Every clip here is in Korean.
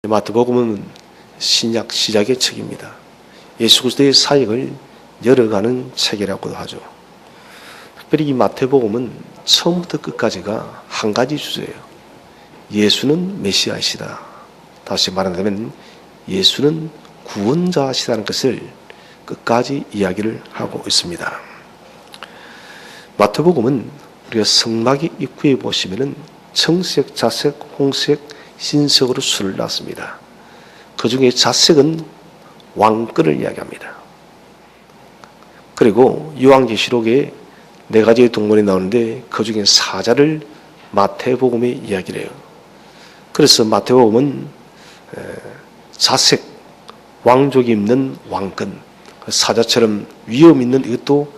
마태복음은 신약 시작의 책입니다. 예수 그리스도의 사역을 열어가는 책이라고도 하죠. 특별히 이 마태복음은 처음부터 끝까지가 한 가지 주제예요. 예수는 메시아이시다. 다시 말한다면 예수는 구원자시다는 것을 끝까지 이야기를 하고 있습니다. 마태복음은 우리가 성막의 입구에 보시면은 청색, 자색, 홍색, 흰색으로 술을 놨습니다. 그 중에 자색은 왕권을 이야기합니다. 그리고 요한계시록에 4가지의 동물이 나오는데 그 중에 사자를 마태복음에 이야기를 해요. 그래서 마태복음은 자색, 왕족이 입는 왕권, 사자처럼 위엄 있는 이것도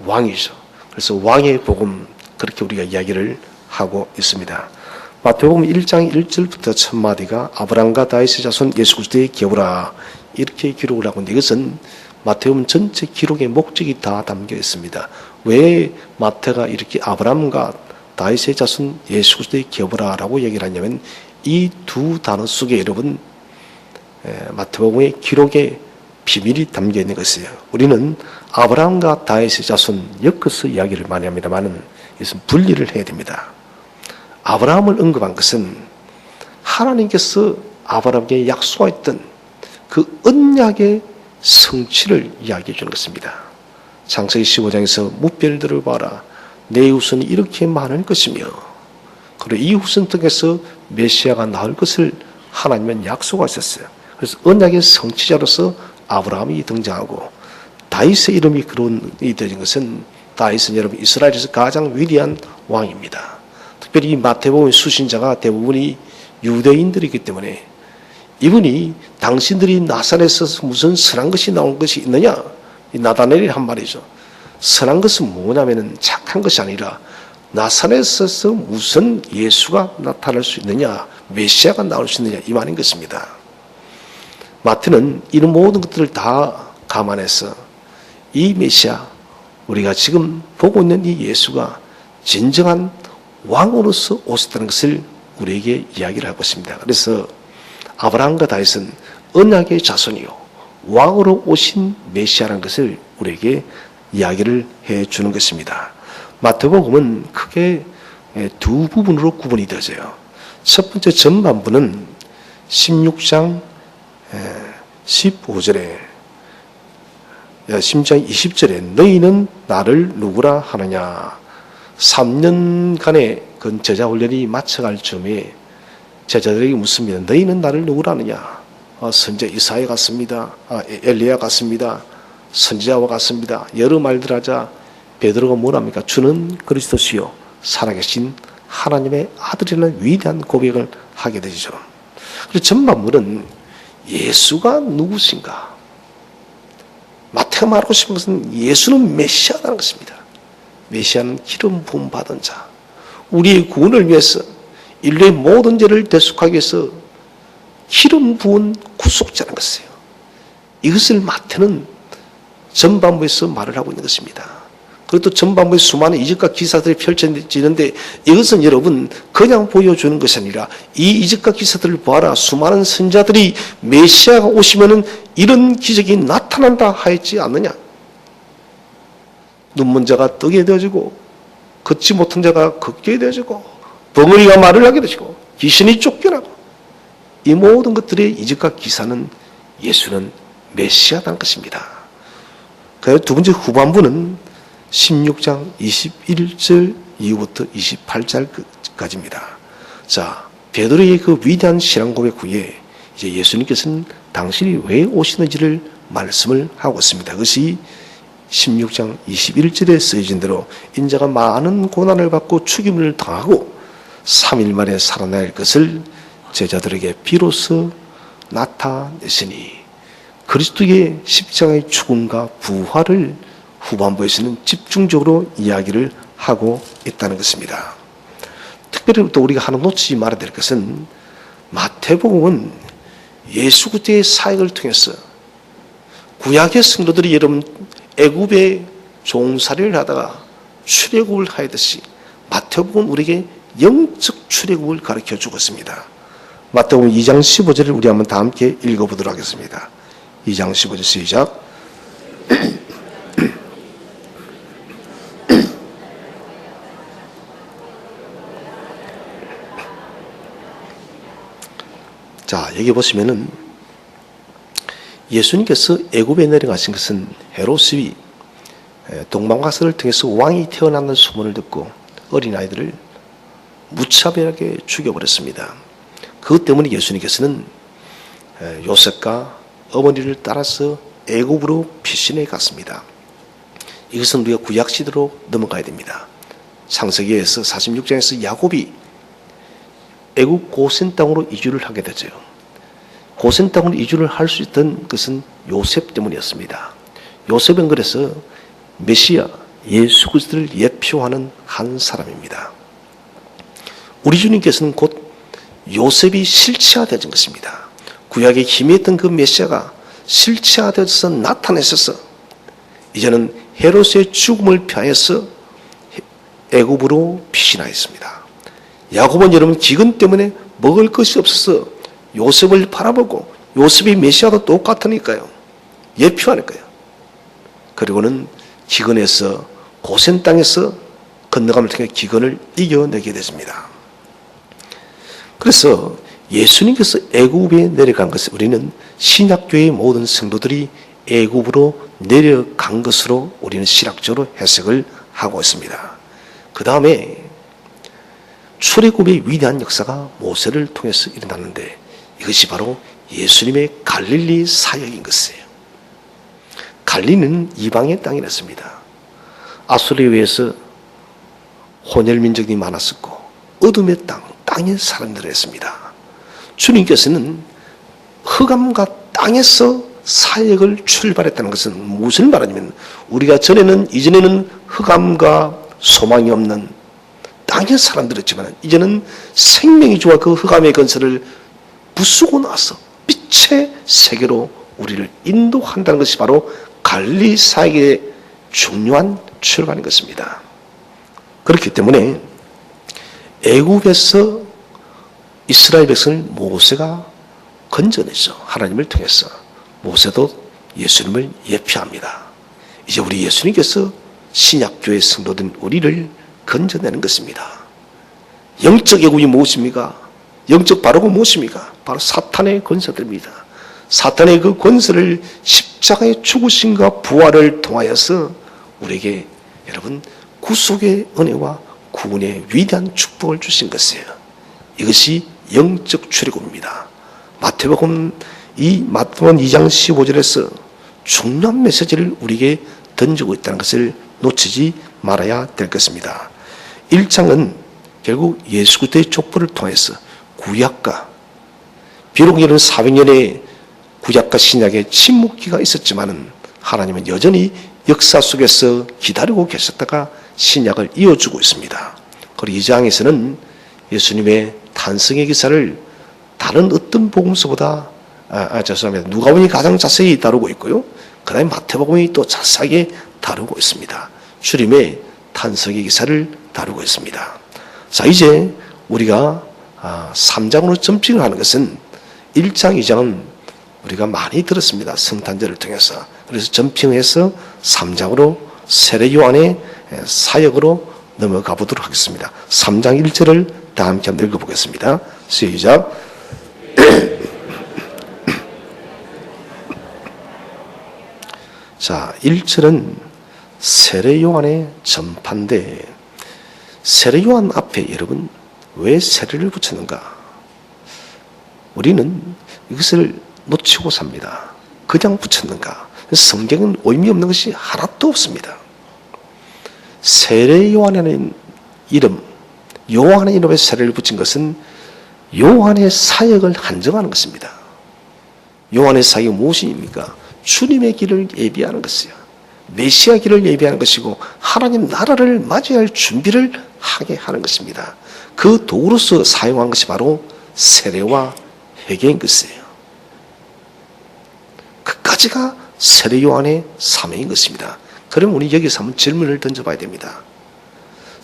왕이죠. 그래서 왕의 복음, 그렇게 우리가 이야기를 하고 있습니다. 마태복음 1장 1절부터 첫 마디가 아브라함과 다윗의 자손 예수 그리스도의 기업이라 이렇게 기록을 하고 있는데 이것은 마태복음 전체 기록의 목적이 다 담겨 있습니다. 왜 마태가 이렇게 아브라함과 다윗의 자손 예수 그리스도의 기업이라 라고 얘기를 하냐면 이 두 단어 속에 여러분 마태복음의 기록의 비밀이 담겨 있는 것이에요. 우리는 아브라함과 다윗의 자손 엮어서 이야기를 많이 합니다만 이것은 분리를 해야 됩니다. 아브라함을 언급한 것은 하나님께서 아브라함에게 약속했던 그 언약의 성취를 이야기해 주는 것입니다. 창세기 15장에서 무별들을 봐라. 내 후손이 이렇게 많을 것이며 그리고 이 후손 통해서 메시아가 나올 것을 하나님은 약속하셨어요. 그래서 언약의 성취자로서 아브라함이 등장하고 다윗의 이름이 거론이 되는 것은 다윗은 여러분 이스라엘에서 가장 위대한 왕입니다. 특별히 이 마태복음의 수신자가 대부분이 유대인들이기 때문에 이분이 당신들이 나사렛에서 무슨 선한 것이 나온 것이 있느냐? 이 나다넬이 한 말이죠. 선한 것은 뭐냐면 착한 것이 아니라 나사렛에서 무슨 예수가 나타날 수 있느냐? 메시아가 나올 수 있느냐? 이 말인 것입니다. 마태는 이런 모든 것들을 다 감안해서 이 메시아, 우리가 지금 보고 있는 이 예수가 진정한 왕으로서 오셨다는 것을 우리에게 이야기를 하고 있습니다. 그래서 아브라함과 다윗은 언약의 자손이요 왕으로 오신 메시아라는 것을 우리에게 이야기를 해주는 것입니다. 마태복음은 크게 두 부분으로 구분이 되어져요. 첫 번째 전반부는 16장 15절에 16장 20절에 너희는 나를 누구라 하느냐 3년간의 그 제자 훈련이 마쳐갈 즈음에 제자들에게 묻습니다. 너희는 나를 누구라느냐? 선지자 이사야 같습니다. 엘리야 같습니다. 선지자와 같습니다. 여러 말들 하자 베드로가 뭐랍니까? 주는 그리스도시요 살아계신 하나님의 아들이라는 위대한 고백을 하게 되죠. 그리고 전반부는 예수가 누구신가? 마태가 말하고 싶은 것은 예수는 메시아라는 것입니다. 메시아는 기름 부음 받은 자, 우리의 구원을 위해서 인류의 모든 죄를 대속하기 위해서 기름 부은 구속자라는 것이에요. 이것을 마태는 전반부에서 말을 하고 있는 것입니다. 그리고 또 전반부에 수많은 이적과 기사들이 펼쳐지는데 이것은 여러분 그냥 보여주는 것이 아니라 이 이적과 기사들을 보아라. 수많은 선자들이 메시아가 오시면은 이런 기적이 나타난다 하였지 않느냐? 눈먼 자가 뜨게 되어지고 걷지 못한 자가 걷게 되어지고 벙어리가 말을 하게 되시고 귀신이 쫓겨나고 이 모든 것들의 이적과 기사는 예수는 메시아라는 것입니다. 그래서 두 번째 후반부는 16장 21절 이후부터 28절까지입니다. 자, 베드로의 그 위대한 신앙 고백 후에 이제 예수님께서는 당신이 왜 오시는지를 말씀을 하고 있습니다. 그것이 16장 21절에 쓰여진 대로 인자가 많은 고난을 받고 죽임을 당하고 3일 만에 살아날 것을 제자들에게 비로소 나타내시니 그리스도의 십자가의 죽음과 부활을 후반부에서는 집중적으로 이야기를 하고 있다는 것입니다. 특별히 또 우리가 하나 놓치지 말아야 될 것은 마태복음은 예수 그리스도의 사역을 통해서 구약의 성도들이 여러분 애굽에 종살이를 하다가 출애굽을 하듯이 마태복음은 우리에게 영적 출애굽을 가르쳐 주었습니다. 마태복음 2장 15절을 우리 한번 다 함께 읽어보도록 하겠습니다. 2장 15절 시작. 자, 여기 보시면은 예수님께서 애굽에 내려가신 것은 헤롯이 동방가스를 통해서 왕이 태어난다는 소문을 듣고 어린아이들을 무차별하게 죽여버렸습니다. 그것 때문에 예수님께서는 요셉과 어머니를 따라서 애굽으로 피신해 갔습니다. 이것은 우리가 구약시대로 넘어가야 됩니다. 창세기에서 46장에서 야곱이 애굽 고센 땅으로 이주를 하게 되죠. 고센 땅으로 이주를 할 수 있던 것은 요셉 때문이었습니다. 요셉은 그래서 메시아 예수 그리스도를 예표하는 한 사람입니다. 우리 주님께서는 곧 요셉이 실체화되는 것입니다. 구약에 희미했던 그 메시아가 실체화되어서 나타내셔서 이제는 헤롯의 죽음을 피하여서 애굽으로 피신하였습니다. 야곱은 여러분 기근 때문에 먹을 것이 없어서 요셉을 바라보고 요셉이 메시아도 똑같으니까요. 예표하니까요. 그리고는 기근에서 고센 땅에서 건너감을 통해 기근을 이겨내게 됐습니다. 그래서 예수님께서 애굽에 내려간 것을 우리는 신약교회의 모든 성도들이 애굽으로 내려간 것으로 우리는 신학적으로 해석을 하고 있습니다. 그 다음에 출애굽의 위대한 역사가 모세를 통해서 일어났는데 이것이 바로 예수님의 갈릴리 사역인 것이에요. 갈릴리는 이방의 땅이었습니다. 아수르에 의해서 혼혈민족이 많았었고 어둠의 땅의 사람들이었습니다. 주님께서는 흑암과 땅에서 사역을 출발했다는 것은 무슨 말이냐면 우리가 이전에는 흑암과 소망이 없는 땅의 사람들이었지만 이제는 생명이 주와 그 흑암의 건설을 부수고 나서 빛의 세계로 우리를 인도한다는 것이 바로 갈릴리 사역의 중요한 출발인 것입니다. 그렇기 때문에 애굽에서 이스라엘 백성을 모세가 건져내죠. 하나님을 통해서 모세도 예수님을 예표합니다. 이제 우리 예수님께서 신약교회 성도된 우리를 건져내는 것입니다. 영적 애굽이 무엇입니까? 영적 바로가 무엇입니까? 바로 사탄의 권세들입니다. 사탄의 그 권세를 십자가의 죽으심과 부활을 통하여서 우리에게 여러분 구속의 은혜와 구원의 위대한 축복을 주신 것이에요. 이것이 영적 출애굽입니다. 마태복음 2장 15절에서 중요한 메시지를 우리에게 던지고 있다는 것을 놓치지 말아야 될 것입니다. 1장은 결국 예수 그리스도의 족보를 통해서 구약과 비록 이런 400년의 구약과 신약의 침묵기가 있었지만은 하나님은 여전히 역사 속에서 기다리고 계셨다가 신약을 이어주고 있습니다. 그리고 2장에서는 예수님의 탄생의 기사를 다른 어떤 복음서보다 죄송합니다. 누가복음이 가장 자세히 다루고 있고요. 그 다음에 마태복음이 또 자세하게 다루고 있습니다. 주님의 탄생의 기사를 다루고 있습니다. 자, 이제 우리가 3장으로 점핑을 하는 것은 1장, 2장은 우리가 많이 들었습니다. 성탄절을 통해서. 그래서 점핑해서 3장으로 세례 요한의 사역으로 넘어가 보도록 하겠습니다. 3장 1절을 다 함께 한번 읽어보겠습니다. 시작. 자, 1절은 세례 요한의 전파인데 세례 요한 앞에 여러분 왜 세례를 붙였는가? 우리는 이것을 놓치고 삽니다. 그냥 붙였는가? 성경은 의미 없는 것이 하나도 없습니다. 세례 요한이라는 이름, 요한의 이름에 세례를 붙인 것은 요한의 사역을 한정하는 것입니다. 요한의 사역이 무엇입니까? 주님의 길을 예비하는 것이요. 메시아 길을 예비하는 것이고 하나님 나라를 맞이할 준비를 하게 하는 것입니다. 그 도구로서 사용한 것이 바로 세례와 회개인 것이에요. 그까지가 세례 요한의 사명인 것입니다. 그럼 우리 여기서 한번 질문을 던져봐야 됩니다.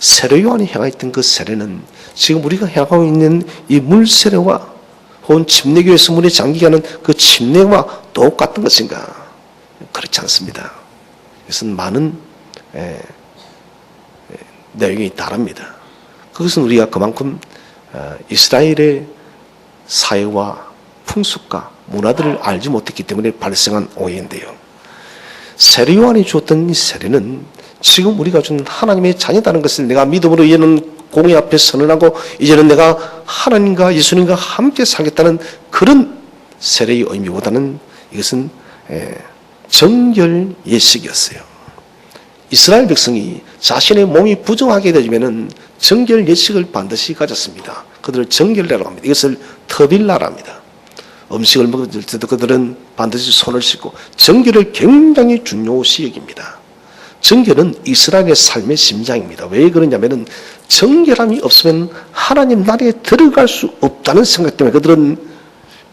세례 요한이 행하였던 그 세례는 지금 우리가 행하고 있는 이 물세례와 혹은 침례교에서 문에 잠기게 하는 그 침례와 똑같은 것인가? 그렇지 않습니다. 이것은 많은 내용이 다릅니다. 그것은 우리가 그만큼 이스라엘의 사회와 풍습과 문화들을 알지 못했기 때문에 발생한 오해인데요. 세례 요한이 주었던 이 세례는 지금 우리가 준 하나님의 자녀다는 것을 내가 믿음으로 이제는 공의 앞에 선언하고 이제는 내가 하나님과 예수님과 함께 살겠다는 그런 세례의 의미보다는 이것은 정결 예식이었어요. 이스라엘 백성이 자신의 몸이 부정하게 되면은 정결 예식을 반드시 가졌습니다. 그들을 정결례라고 합니다. 이것을 터빌라라 합니다. 음식을 먹을 때도 그들은 반드시 손을 씻고 정결을 굉장히 중요시 여깁니다. 정결은 이스라엘의 삶의 심장입니다. 왜 그러냐면은 정결함이 없으면 하나님 나라에 들어갈 수 없다는 생각 때문에 그들은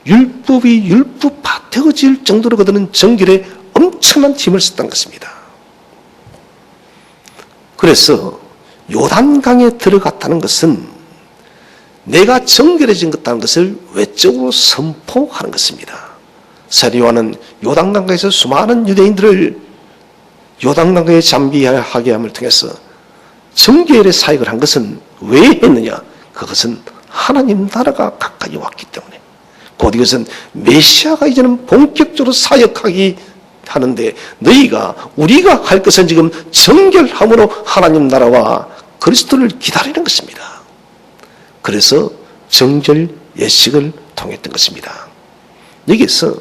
율법이 율법화 되어질 정도로 그들은 정결에 엄청난 힘을 썼다는 것입니다. 그래서 요단강에 들어갔다는 것은 내가 정결해진 것다는 것을 외적으로 선포하는 것입니다. 세례 요한은 요단강가에서 수많은 유대인들을 요단강가에 잠기하게 함을 통해서 정결의 사역을 한 것은 왜 했느냐? 그것은 하나님 나라가 가까이 왔기 때문에. 곧 이것은 메시아가 이제는 본격적으로 사역하기 하는데 너희가 우리가 할 것은 지금 정결함으로 하나님 나라와 그리스도를 기다리는 것입니다. 그래서 정결 예식을 통했던 것입니다. 여기서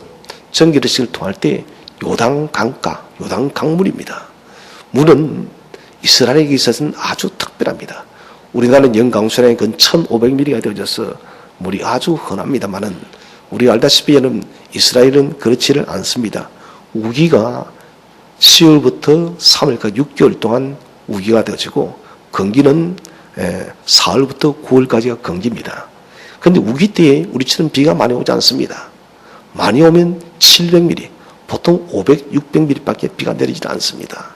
정결 예식을 통할 때 요단 강가, 요단 강물입니다. 물은 이스라엘에게 있어서는 아주 특별합니다. 우리나라는 연강수량이 근 1500mm가 되어져서 물이 아주 흔합니다만은 우리가 알다시피 이스라엘은 그렇지를 않습니다. 우기가 10월부터 3월까지 6개월 동안 우기가 되어지고 건기는 4월부터 9월까지가 건기입니다. 그런데 우기 때에 우리처럼 비가 많이 오지 않습니다. 많이 오면 700mm, 보통 500, 600mm밖에 비가 내리지 않습니다.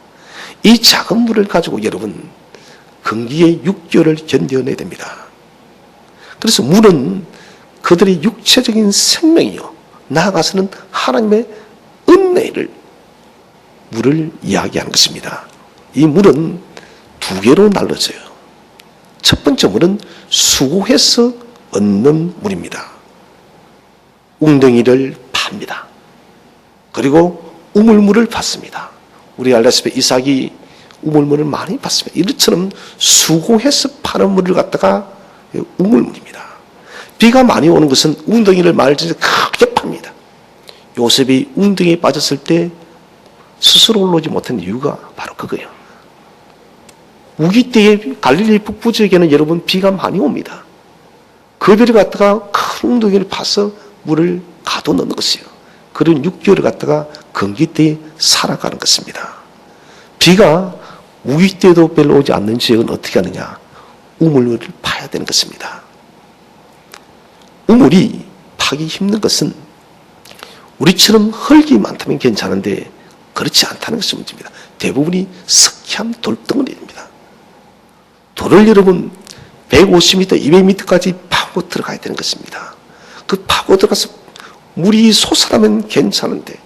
이 작은 물을 가지고 여러분 건기의 6개월을 견뎌내야 됩니다. 그래서 물은 그들의 육체적인 생명이요 나아가서는 하나님의 은혜를 물을 이야기하는 것입니다. 이 물은 두 개로 나눠져요. 첫 번째 물은 수고해서 얻는 물입니다. 웅덩이를 팝니다. 그리고 우물물을 받습니다. 우리 알다시피 이삭이 우물물을 많이 받습니다. 이처럼 수고해서 파는 물을 갖다가 우물물입니다. 비가 많이 오는 것은 웅덩이를 말지에서 크게 팝니다. 요셉이 웅덩이에 빠졌을 때 스스로 올라오지 못한 이유가 바로 그거예요. 우기 때에 갈릴리 북부 지역에는 여러분 비가 많이 옵니다. 그 비를 갖다가 큰 웅덩이를 파서 물을 가둬 넣는 것이에요. 그런 6개월을 갖다가 건기 때에 살아가는 것입니다. 비가 우기 때도 별로 오지 않는 지역은 어떻게 하느냐? 우물을 파야 되는 것입니다. 우물이 파기 힘든 것은 우리처럼 흙이 많다면 괜찮은데 그렇지 않다는 것이 문제입니다. 대부분이 석회암 돌덩어리입니다. 돌을 여러분 150m, 200m까지 파고 들어가야 되는 것입니다. 그 파고 들어가서 물이 솟아나면 괜찮은데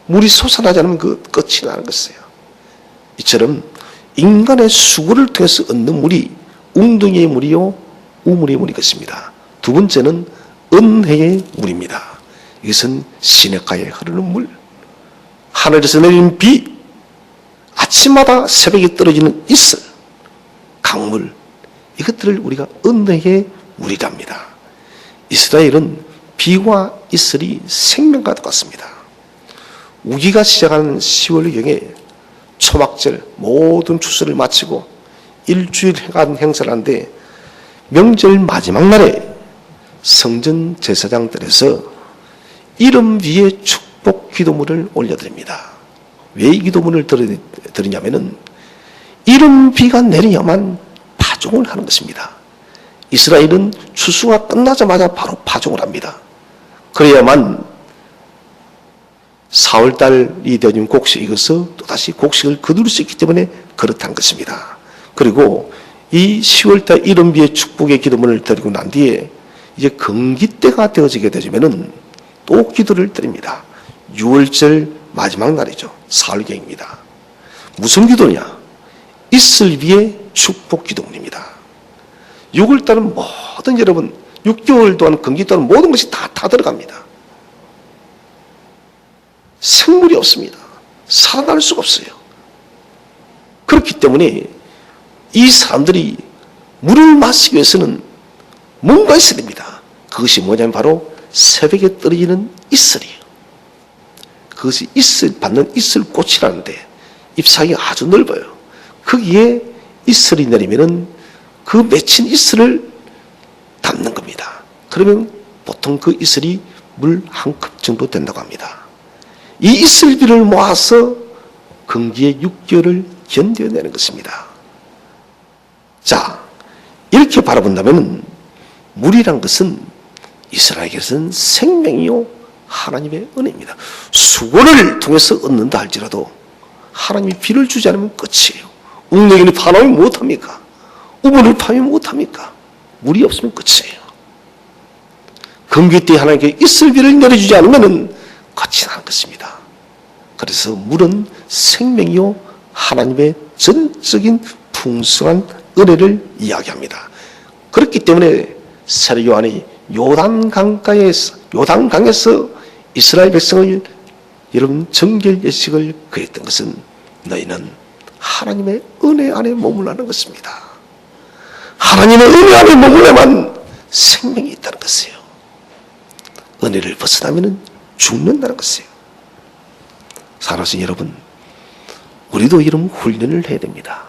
물이 솟아나지 않으면 그 끝이 나는 것이에요. 이처럼 인간의 수고를 통해서 얻는 물이 웅덩이의 물이요 우물의 물이 것입니다. 두 번째는 은혜의 물입니다. 이것은 시냇가에 흐르는 물, 하늘에서 내리는 비, 아침마다 새벽에 떨어지는 이슬, 강물, 이것들을 우리가 은혜의 물이랍니다. 이스라엘은 비와 이슬이 생명과 똑같습니다. 우기가 시작하는 10월경에 초막절 모든 추수를 마치고 일주일간 행사를 하는데 명절 마지막 날에 성전 제사장들에서 이름 위에 축복 기도문을 올려드립니다. 왜 이 기도문을 드리냐면은 이름 비가 내려야만 파종을 하는 것입니다. 이스라엘은 추수가 끝나자마자 바로 파종을 합니다. 그래야만 4월달이 되어진 곡식이 익어서 또다시 곡식을 거둘 수 있기 때문에 그렇다는 것입니다. 그리고 이 10월달 이른비의 축복의 기도문을 드리고 난 뒤에 이제 건기 때가 되어지게 되면은 또 기도를 드립니다. 6월절 마지막 날이죠. 사흘경입니다. 무슨 기도냐? 이슬 위에 축복 기도문입니다. 6월달은 모든 여러분 6개월 동안 건기 동안 모든 것이 다 들어갑니다. 생물이 없습니다. 살아날 수가 없어요. 그렇기 때문에 이 사람들이 물을 마시기 위해서는 뭔가 있어야 됩니다. 그것이 뭐냐면 바로 새벽에 떨어지는 이슬이에요. 그것이 받는 이슬꽃이라는데 잎사귀가 아주 넓어요. 거기에 이슬이 내리면은 그 맺힌 이슬을 담는 겁니다. 그러면 보통 그 이슬이 물 한 컵 정도 된다고 합니다. 이 이슬비를 모아서 건기의 6개월을 견뎌내는 것입니다. 자, 이렇게 바라본다면 물이란 것은 이스라엘에게서는 생명이요 하나님의 은혜입니다. 수고를 통해서 얻는다 할지라도 하나님이 비를 주지 않으면 끝이에요. 웅내기는 파놓으면 못합니까? 우물을 파면 못합니까? 물이 없으면 끝이에요. 건기 때 하나님께 이슬비를 내려주지 않으면 끝이 나는 것입니다. 그래서 물은 생명이요 하나님의 전적인 풍성한 은혜를 이야기합니다. 그렇기 때문에 세례 요한이 요단강에서 이스라엘 백성을 여러분 정결 예식을 그랬던 것은 너희는 하나님의 은혜 안에 머물라는 것입니다. 하나님의 은혜 안에 머물려만 생명이 있다는 것이에요. 은혜를 벗어나면 죽는다는 것이에요. 살아서 여러분, 우리도 이런 훈련을 해야 됩니다.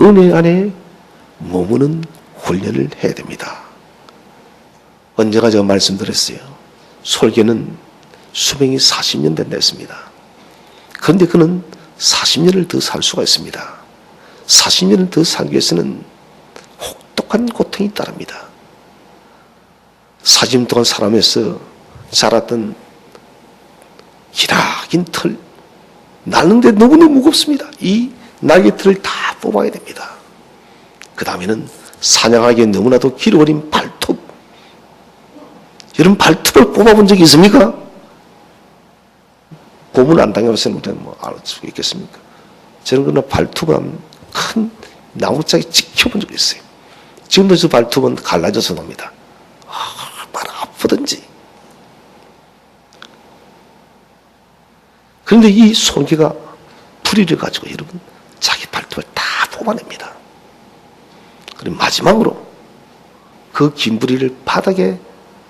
은혜 안에 머무는 훈련을 해야 됩니다. 언제가 제가 말씀드렸어요. 설교는 수명이 40년 된다 했습니다. 그런데 그는 40년을 더 살 수가 있습니다. 40년을 더 살기 위해서는 혹독한 고통이 따릅니다. 40년 동안 살아면서 자랐던 기나긴 털, 날는데 너무너무 무겁습니다. 이 날개털을 다 뽑아야 됩니다. 그 다음에는 사냥하기에 너무나도 길어버린 발톱. 여러분 발톱을 뽑아본 적이 있습니까? 고문 안 당해봤으면 뭐 알 수 있겠습니까? 저는 그러나 발톱을 큰 나무짝에 찍혀본 적이 있어요. 지금도 저 발톱은 갈라져서 놉니다. 얼마나 아프든지. 그런데 이 손기가 부리를 가지고 여러분 자기 발톱을 다 뽑아냅니다. 그리고 마지막으로 그 긴 부리를 바닥에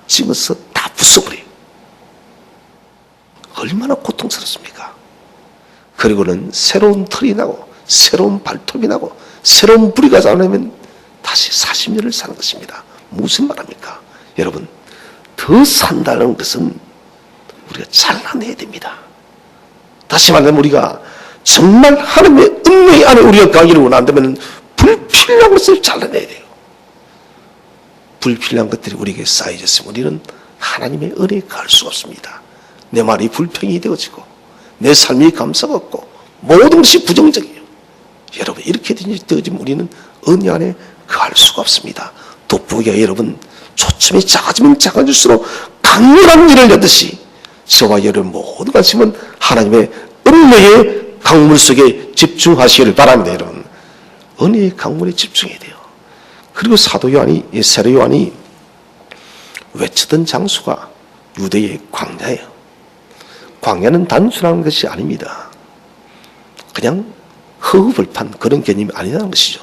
찍어서 다 부숴버려요. 얼마나 고통스럽습니까? 그리고는 새로운 털이 나고 새로운 발톱이 나고 새로운 부리가 자라나면 다시 40년을 사는 것입니다. 무슨 말합니까? 여러분, 더 산다는 것은 우리가 잘라내야 됩니다. 다시 말하면 우리가 정말 하나님의 은혜 안에 우리가 가기를 원한다면 불필요한 것을 잘라내야 돼요. 불필요한 것들이 우리에게 쌓여졌으면 우리는 하나님의 은혜에 갈 수가 없습니다. 내 말이 불평이 되어지고 내 삶이 감사가 없고 모든 것이 부정적이에요. 여러분 이렇게 되어지면 우리는 은혜 안에 갈 수가 없습니다. 돋보기가 여러분 초점이 작아지면 작아질수록 강렬한 일을 내듯이 저와 여러분 모든 관심은 하나님의 은혜의 강물 속에 집중하시기를 바랍니다. 여러분 은혜의 강물에 집중해야 돼요. 그리고 사도 요한이 세례 요한이 외치던 장소가 유대의 광야예요. 광야는 단순한 것이 아닙니다. 그냥 허허벌판 그런 개념이 아니라는 것이죠.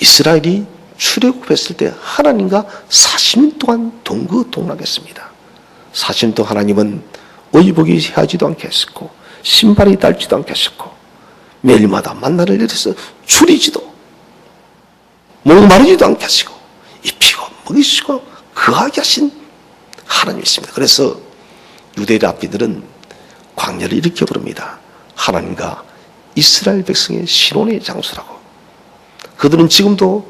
이스라엘이 출애굽했을 때 하나님과 40년 동안 동거동락했습니다. 40년 동안 하나님은 의복이 헤어지도 않게 했었고 신발이 닳지도 않게 했었고 매일마다 만나를 내려서 줄이지도 목마르지도 않게 하시고 입히고 먹이시고 거하게 하신 하나님이 있습니다. 그래서 유대 랍비들은 광야를 이렇게 부릅니다. 하나님과 이스라엘 백성의 신혼의 장소라고. 그들은 지금도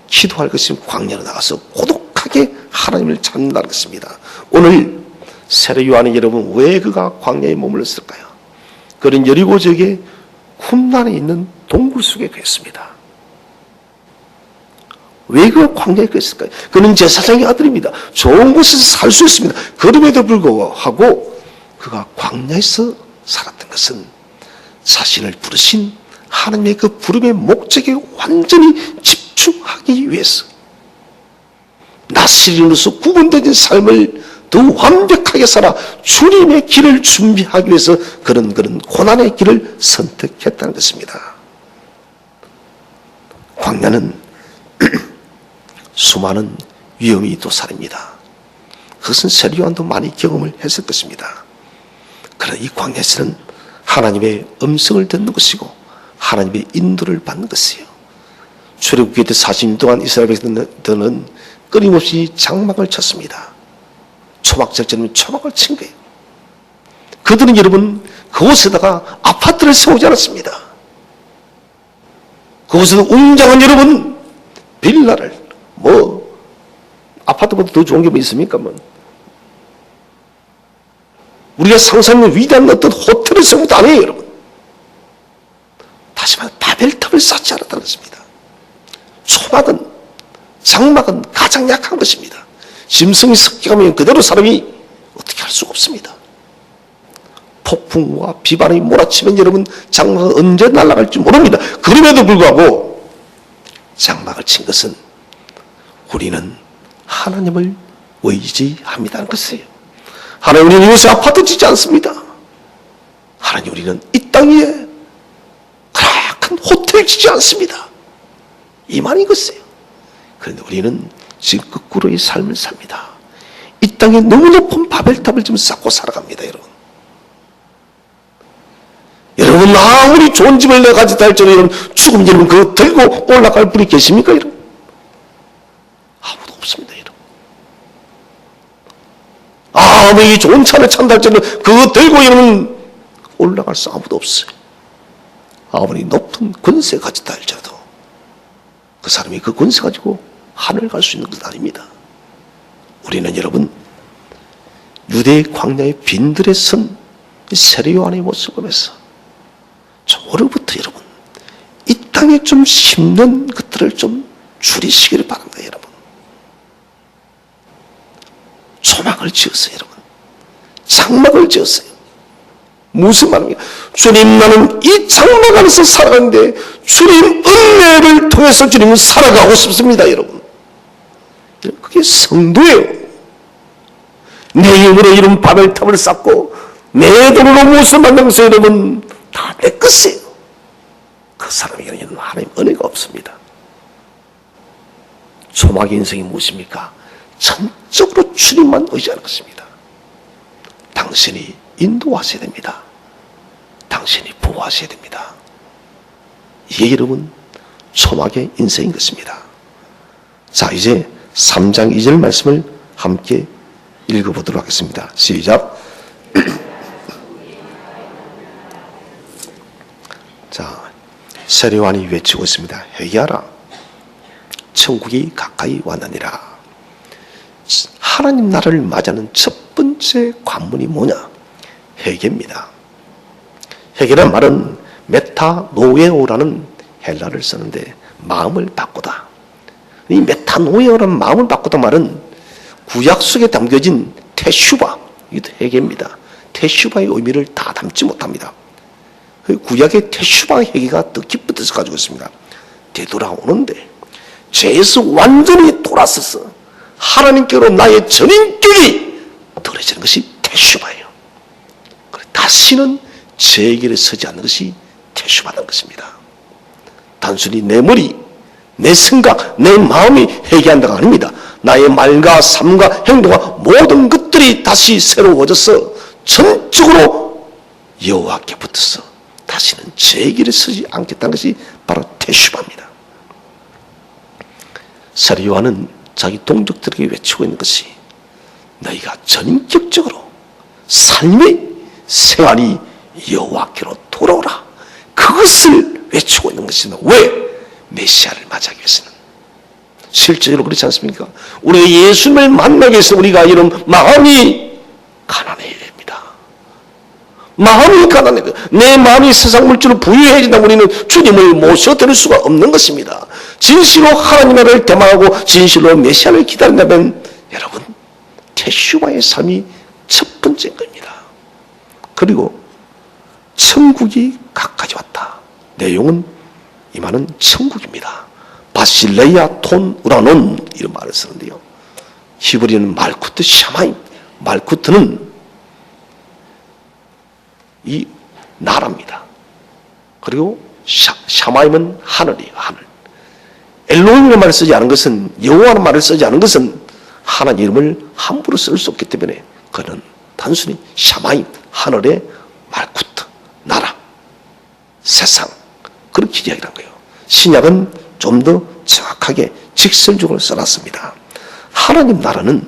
기도할 것이 광야로 나가서 고독하게 하나님을 찾는다는 것입니다. 오늘 세례 요한이 여러분 왜 그가 광야에 머물렀을까요? 그는 여리고 지역의 쿰란에 있는 동굴 속에 그랬습니다. 왜 그 광야에 그랬을까요? 그는 제사장의 아들입니다. 좋은 곳에서 살 수 있습니다. 그럼에도 불구하고 그가 광야에서 살았던 것은 자신을 부르신 하나님의 그 부름의 목적에 완전히 집중하기 위해서 나시린으로서 구분된 삶을 더 완벽하게 살아 주님의 길을 준비하기 위해서 그런 고난의 길을 선택했다는 것입니다. 광야는 수많은 위험이 도사립니다. 그것은 세례요한도 많이 경험을 했을 것입니다. 그러나 이 광야에서는 하나님의 음성을 듣는 것이고 하나님의 인도를 받는 것이에요. 출애굽기 때 40년 동안 이스라엘 백성들은 끊임없이 장막을 쳤습니다. 초막절처럼 초막을 친 거예요. 그들은 여러분 그곳에다가 아파트를 세우지 않았습니다. 그곳에서 웅장한 여러분 빌라를 아파트보다 더 좋은 게 뭐 있습니까? 우리가 상상하는 위대한 어떤 호텔을 세운 것도 아니에요, 여러분. 다시 말해 바벨탑을 쌓지 않았다는 것입니다. 초막은 장막은 가장 약한 것입니다. 짐승이 섞여가면 그대로 사람이 어떻게 할 수가 없습니다. 폭풍과 비바람이 몰아치면 여러분 장막은 언제 날아갈지 모릅니다. 그럼에도 불구하고 장막을 친 것은 우리는 하나님을 의지합니다는 것이에요. 하나님 우리는 이곳에 아파트 짓지 않습니다. 하나님 우리는 이 땅에 큰 호텔 짓지 않습니다. 이 말인 것이에요. 그런데 우리는 지금 거꾸로의 삶을 삽니다. 이 땅에 너무 높은 바벨탑을 좀 쌓고 살아갑니다, 여러분. 여러분 아무리 좋은 집을 내가 가졌다 할지라도 여러분 죽으면 여러분 그거 들고 올라갈 분이 계십니까, 여러분? 아무도 없습니다, 여러분. 아무리 좋은 차를 찬다 할지라도 그거 들고 여러분 올라갈 수 아무도 없어요. 아무리 높은 권세 가졌다 할지라도 그 사람이 그 권세 가지고 하늘 갈 수 있는 것은 아닙니다. 우리는 여러분 유대의 광야의 빈들에 선 세례요한의 모습을 보면서 좀 오늘부터 여러분 이 땅에 좀 심는 것들을 좀 줄이시기를 바랍니다, 여러분. 초막을 지었어요, 여러분. 장막을 지었어요. 무슨 말입니까? 주님 나는 이 장막 안에서 살아가는데 주님 은혜를 통해서 주님은 살아가고 싶습니다, 여러분. 그게 성도예요. 내 힘으로 이런 바벨탑을 쌓고 내 돈으로 무엇을 만든 것을 여러분 다 내 것이에요. 그 사람에게는 하나님 은혜가 없습니다. 초막의 인생이 무엇입니까? 전적으로 주님만 의지하는 것입니다. 당신이 인도하셔야 됩니다. 당신이 보호하셔야 됩니다. 이게 여러분 초막의 인생인 것입니다. 자, 이제 3장 2절 말씀을 함께 읽어보도록 하겠습니다. 시작. 자, 세례요한이 외치고 있습니다. 회개하라. 천국이 가까이 왔느니라. 하나님 나라를 맞이하는 첫 번째 관문이 뭐냐? 회개입니다. 회개란 말은 메타노에오라는 헬라를 쓰는데 마음을 바꾸다. 이 메타노에오라는 마음을 바꾸다 말은 구약 속에 담겨진 테슈바, 이것도 회개입니다. 테슈바의 의미를 다 담지 못합니다. 구약의 테슈바 회개가 더 깊은 뜻을 가지고 있습니다. 되돌아오는데 죄에서 완전히 돌아서서 하나님께로 나의 전인격이 들어지는 것이 테슈바예요. 다시는 죄의 길에 서지 않는 것이 테슈바라는 것입니다. 단순히 내 머리, 내 생각, 내 마음이 회개한다가 아닙니다. 나의 말과 삶과 행동과 모든 것들이 다시 새로워져서 전적으로 여호와께 붙어서 다시는 죄의 길에 서지 않겠다는 것이 바로 테슈바입니다. 세례요한은 자기 동족들에게 외치고 있는 것이 너희가 전인격적으로 삶의 생활이 여호와께로 돌아오라. 그것을 외치고 있는 것입니다. 왜? 메시아를 맞이하기 위해서는. 실제로 그렇지 않습니까? 우리가 예수님을 만나기 위해서 우리가 이런 마음이 가난해야 됩니다. 마음이 가난해. 내 마음이 세상 물질로 부유해진다면 우리는 주님을 모셔드릴 수가 없는 것입니다. 진실로 하나님을 대망하고 진실로 메시아를 기다린다면 여러분 태슈바의 삶이 첫 번째인 겁니다. 그리고 천국이 가까이 왔다. 내용은 이 말은 천국입니다. 바실레이아 톤 우라논 이런 말을 쓰는데요. 히브리는 말쿠트 샤마임. 말쿠트는 이 나라입니다. 그리고 샤마임은 하늘이에요. 하늘. 엘로힘이라는 말을 쓰지 않은 것은, 여호와라는 말을 쓰지 않은 것은 하나님 이름을 함부로 쓸 수 없기 때문에 그는 단순히 샤마임, 하늘의 말쿠트, 나라, 세상 그렇게 이야기한 거예요. 신약은 좀 더 정확하게 직설적으로 써놨습니다. 하나님 나라는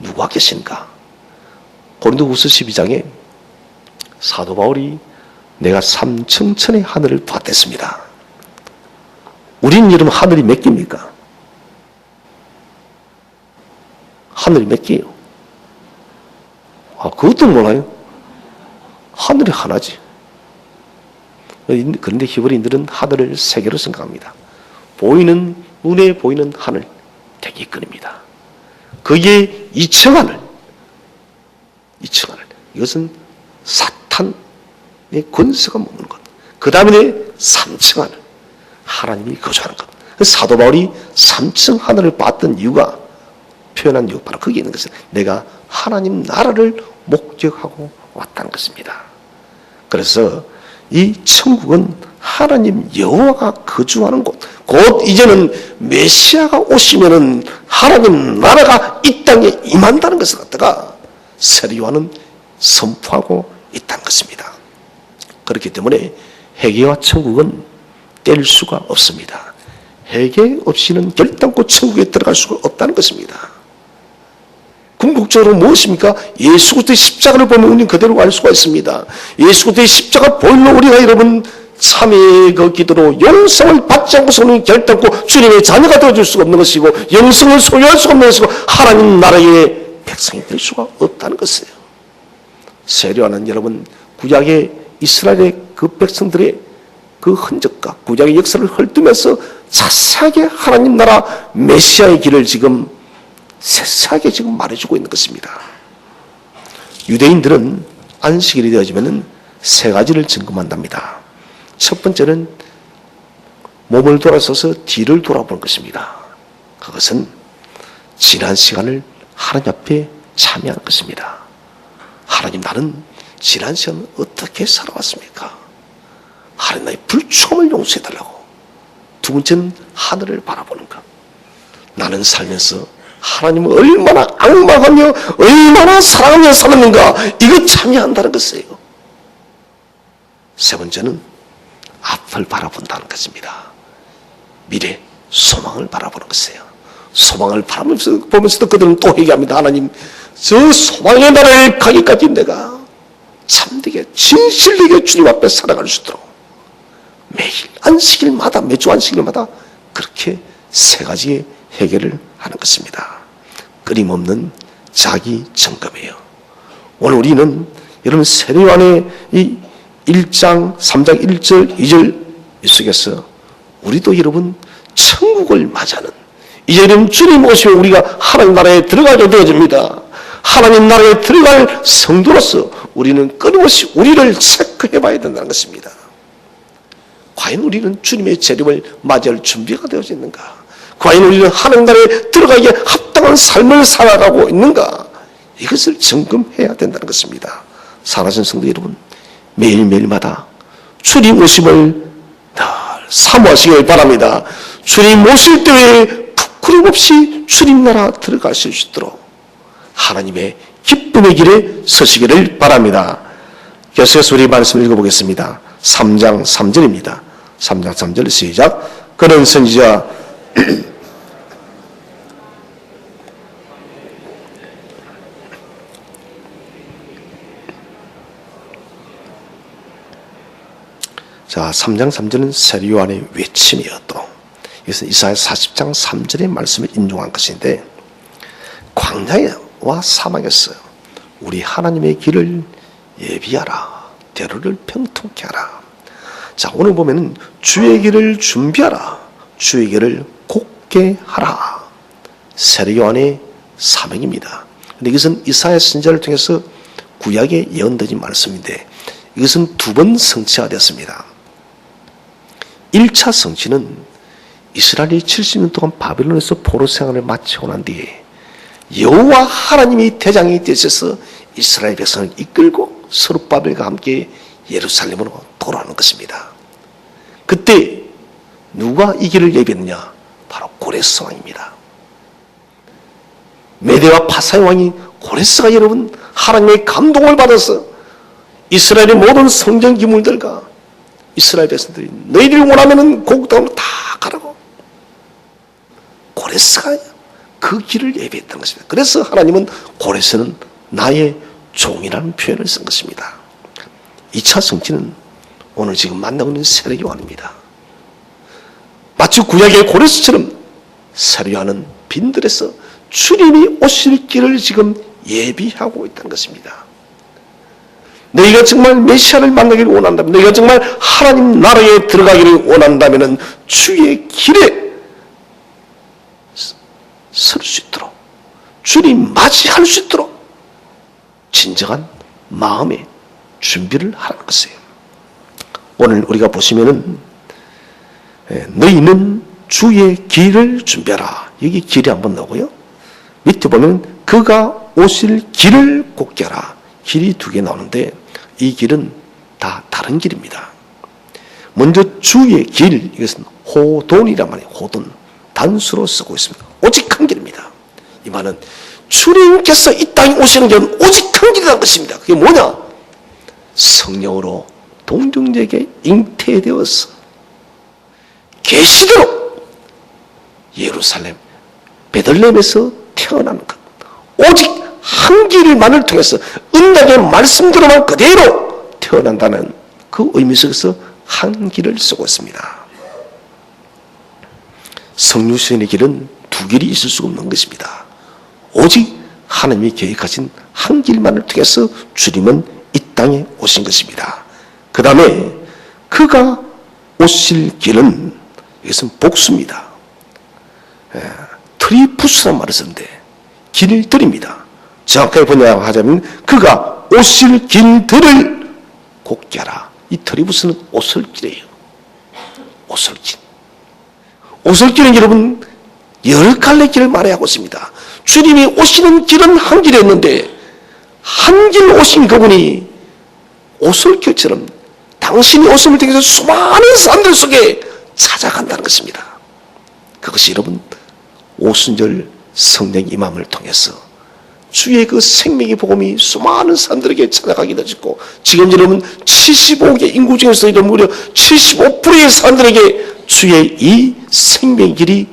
누가 계신가? 고린도후서 12장에 사도 바울이 내가 삼층천의 하늘을 봤댔습니다. 우리는 여러분 하늘이 몇 개입니까? 하늘이 몇 개예요? 그것도 몰라요? 하늘이 하나지. 그런데 히브리인들은 하늘을 세 개로 생각합니다. 보이는, 눈에 보이는 하늘, 대기권입니다. 거기에 2층 하늘, 2층 하늘. 이것은 사탄의 권세가 머무는 것. 그 다음에 3층 하늘, 하나님이 거주하는 것. 사도 바울이 3층 하늘을 봤던 이유가, 표현한 이유가 바로 거기에 있는 것은 내가 하나님 나라를 목적하고 왔다는 것입니다. 그래서 이 천국은 하나님 여호와가 거주하는 곳, 곧 이제는 메시아가 오시면은 하나님 나라가 이 땅에 임한다는 것을 갖다가 세례요한은 선포하고 있다는 것입니다. 그렇기 때문에 회개와 천국은 뗄 수가 없습니다. 회개 없이는 결단코 천국에 들어갈 수가 없다는 것입니다. 궁극적으로 무엇입니까? 예수 그리스도의 십자가를 보면 우리는 그대로 알 수가 있습니다. 예수 그리스도의 십자가 보일로 우리가 여러분 참회의 그 기도로 영생을 받지 않고서는 결단코 주님의 자녀가 되어줄 수가 없는 것이고 영생을 소유할 수가 없는 것이고 하나님 나라의 백성이 될 수가 없다는 것이에요. 세례요한은 여러분 구약의 이스라엘의 그 백성들의 그 흔적과 구약의 역사를 헐뜯으면서 자세하게 하나님 나라 메시아의 길을 지금 세세하게 지금 말해주고 있는 것입니다. 유대인들은 안식일이 되어지면 세 가지를 점검한답니다. 첫 번째는 몸을 돌아서서 뒤를 돌아보는 것입니다. 그것은 지난 시간을 하나님 앞에 참여하는 것입니다. 하나님, 나는 지난 시간 어떻게 살아왔습니까? 하나님, 나의 불충을 용서해달라고. 두 번째는 하늘을 바라보는 것. 나는 살면서 하나님을 얼마나 악망하며 얼마나 사랑하며 살았는가, 이거 참여한다는 것이에요. 세 번째는 앞을 바라본다는 것입니다. 미래, 소망을 바라보는 것이에요. 소망을 보면서도 그들은 또 회개합니다. 하나님, 저 소망의 나라를 가기까지 내가 참되게 진실되게 주님 앞에 살아갈 수 있도록 매일 안식일마다, 매주 안식일마다 그렇게 세 가지의 해결을 하는 것입니다. 끊임없는 자기 점검이에요. 오늘 우리는 여러분 세례요한의 이 1장, 3장 1절, 2절 이 속에서 우리도 여러분 천국을 맞이하는, 이제 여러분 주님 오시면 우리가 하나님 나라에 들어가게 되어집니다. 하나님 나라에 들어갈 성도로서 우리는 끊임없이 우리를 체크해 봐야 된다는 것입니다. 과연 우리는 주님의 재림을 맞이할 준비가 되어져 있는가? 과연 우리는 하나님 나라에 들어가기에 합당한 삶을 살아가고 있는가? 이것을 점검해야 된다는 것입니다. 사랑하는 성도 여러분, 매일매일마다 주님 오심을 늘 사모하시길 바랍니다. 주님 오실 때에 부끄럼 없이 주님 나라 들어가실 수 있도록 하나님의 기쁨의 길에 서시기를 바랍니다. 계속해서 우리 말씀을 읽어보겠습니다. 3장 3절입니다. 3장 3절 시작. 그는 선지자 자, 3장 3절은 세례요한의 외침이에요. 또 이것은 이사야 40장 3절의 말씀을 인용한 것인데, 광야와 사막에서 우리 하나님의 길을 예비하라. 대로를 평통케 하라. 자, 오늘 보면은 주의 길을 준비하라. 주의 길을 곧게 하라. 세례 요한의 사명입니다. 근데 이것은 이사야 선지자를 통해서 구약에 예언되진 말씀인데 이것은 두 번 성취가 됐습니다. 1차 성취는 이스라엘이 70년 동안 바빌론에서 포로 생활을 마치고 난 뒤에 여호와 하나님이 대장이 되셔서 이스라엘 백성을 이끌고 스룹바벨과 함께 예루살렘으로 돌아오는 것입니다. 그때 누가 이 길을 예비했느냐? 바로 고레스 왕입니다. 메대와 파사의 왕이 고레스가 여러분 하나님의 감동을 받아서 이스라엘의 모든 성전 기물들과 이스라엘 백성들이 너희들이 원하면은 고국 땅으로 다 가라고 고레스가 그 길을 예비했다는 것입니다. 그래서 하나님은 고레스는 나의 종이라는 표현을 쓴 것입니다. 2차 성취는 오늘 지금 만나고 있는 세례 요한입니다. 마치 구약의 고레스처럼 세례 요한은 빈들에서 주님이 오실 길을 지금 예비하고 있다는 것입니다. 너희가 정말 메시아를 만나기를 원한다면, 너희가 정말 하나님 나라에 들어가기를 원한다면 주의 길에 설 수 있도록, 주님 맞이할 수 있도록 진정한 마음의 준비를 하라는 것이에요. 오늘 우리가 보시면은 너희는 주의 길을 준비하라. 여기 길이 한번 나오고요. 밑에 보면 그가 오실 길을 곧게 하라. 길이 두 개 나오는데 이 길은 다 다른 길입니다. 먼저 주의 길, 이것은 호돈이란 말이에요. 호돈. 단수로 쓰고 있습니다. 오직 한 길입니다. 이 말은 주님께서 이 땅에 오시는 길은 오직 한 길이라는 것입니다. 그게 뭐냐? 성령으로 동정자에게 잉태되어서 계시도록 예루살렘 베들레헴에서 태어나는 것. 오직 한 길만을 통해서 언약의 말씀대로만 그대로 태어난다는 그 의미 속에서 한 길을 쓰고 있습니다. 성육신의 길은 두 길이 있을 수가 없는 것입니다. 오직 하나님이 계획하신 한 길만을 통해서 주님은 이 땅에 오신 것입니다. 그 다음에 그가 오실 길은, 이것은 복수입니다. 트리푸스란 말을 쓰는데 길들입니다. 정확하게 번역하자면 하자면 그가 오실 길들을 곧게 하라. 이 트리푸스는 오솔길이에요. 오솔길. 오솔길은 여러분 10갈래 길을 말해하고 있습니다. 주님이 오시는 길은 한 길이었는데 한 길 오신 그분이 오솔길처럼 당신이 오심을 통해서 수많은 사람들 속에 찾아간다는 것입니다. 그것이 여러분 오순절 성령 임함을 통해서 주의 그 생명의 복음이 수많은 사람들에게 찾아가게 되었고, 지금 여러분 75개 인구 중에서 이런 무려 75%의 사람들에게 주의 이 생명의 길이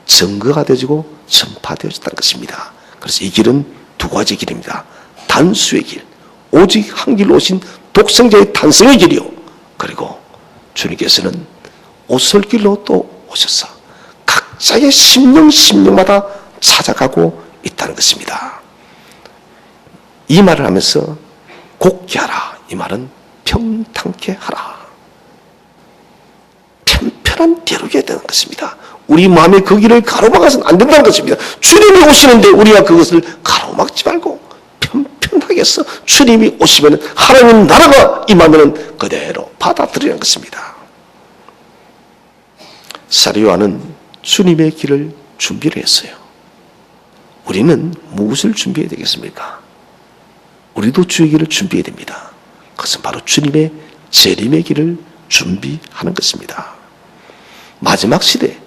증거가 되어지고 전파되어졌다는 것입니다. 그래서 이 길은 두 가지 길입니다. 단수의 길, 오직 한 길로 오신 독생자의 탄생의 길이요, 그리고 주님께서는 오솔길로 또 오셔서 각자의 심령마다 찾아가고 있다는 것입니다. 이 말을 하면서 곧게 하라. 이 말은 평탄케 하라. 편편한 대로해야 되는 것입니다. 우리 마음의 그 길을 가로막아서는 안 된다는 것입니다. 주님이 오시는데 우리가 그것을 가로막지 말고 편편하게 해서 주님이 오시면 하나님 나라가 임하면 그대로 받아들이는 것입니다. 세례 요한은 주님의 길을 준비를 했어요. 우리는 무엇을 준비해야 되겠습니까? 우리도 주의 길을 준비해야 됩니다. 그것은 바로 주님의 재림의 길을 준비하는 것입니다. 마지막 시대,